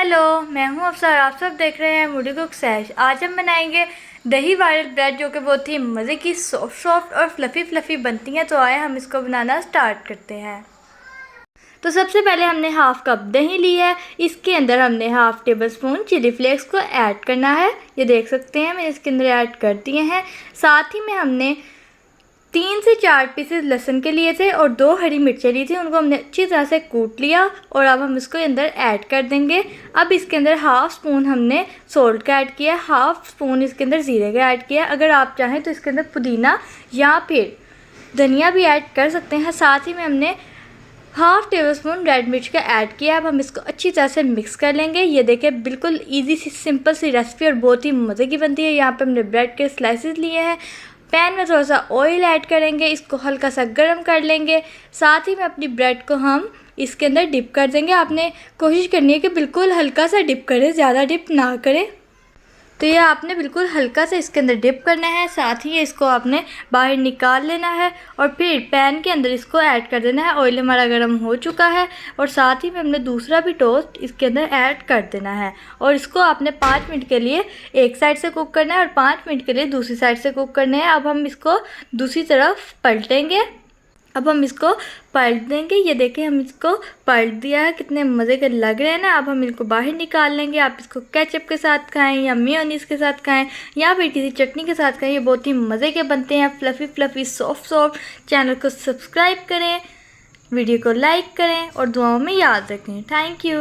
Hello, मैं हूं अफसर। आप सब देख रहे हैं मूडी कुक सैश। आज हम बनाएंगे दही वाइल्ड ब्रेड, जो कि बहुत ही मज़े की सॉफ्ट और फ्लफ़ी बनती हैं। तो आए हम इसको बनाना स्टार्ट करते हैं। तो सबसे पहले हमने हाफ़ कप दही ली है। इसके अंदर हमने half tablespoon chili flakes को ऐड करना है। ये देख सकते हैं मैंने इसके अंदर ऐड कर दिए हैं। साथ ही में हमने 3 से 4 पीसेस लहसुन के लिए थे और 2 हरी मिर्चें ली थी। उनको हमने अच्छी तरह से कूट लिया और अब हम इसको अंदर ऐड कर देंगे। अब इसके अंदर हाफ़ स्पून हमने सोल्ट का ऐड किया, हाफ़ स्पून इसके अंदर ज़ीरे का ऐड किया। अगर आप चाहें तो इसके अंदर पुदीना या फिर धनिया भी ऐड कर सकते हैं। साथ ही में हमने हाफ़ टेबल स्पून रेड मिर्च का ऐड किया। अब हम इसको अच्छी तरह से मिक्स कर लेंगे। ये देखें, बिल्कुल ईजी सी सिंपल सी रेसिपी और बहुत ही मज़े की बनती है। यहाँ पे हमने ब्रेड के स्लाइसेस लिए हैं। पैन में थोड़ा सा ऑयल ऐड करेंगे, इसको हल्का सा गर्म कर लेंगे। साथ ही में अपनी ब्रेड को हम इसके अंदर डिप कर देंगे। आपने कोशिश करनी है कि बिल्कुल हल्का सा डिप करें, ज़्यादा डिप ना करें। तो ये आपने बिल्कुल हल्का सा इसके अंदर डिप करना है। साथ ही इसको आपने बाहर निकाल लेना है और फिर पैन के अंदर इसको ऐड कर देना है। ऑयल हमारा गर्म हो चुका है और साथ ही में हमने दूसरा भी टोस्ट इसके अंदर ऐड कर देना है और इसको आपने 5 मिनट के लिए एक साइड से कुक करना है और 5 मिनट के लिए दूसरी साइड से कुक करना है। अब हम इसको दूसरी तरफ पलटेंगे। अब हम इसको पलट देंगे। ये देखें, हम इसको पलट दिया है। कितने मज़े के लग रहे हैं ना। अब हम इनको बाहर निकाल लेंगे। आप इसको केचप के साथ खाएं या मेयोनीज़ के साथ खाएं या फिर किसी चटनी के साथ खाएं। ये बहुत ही मज़े के बनते हैं, फ्लफ़ी सॉफ्ट। चैनल को सब्सक्राइब करें, वीडियो को लाइक करें और दुआओं में याद रखें। Thank you.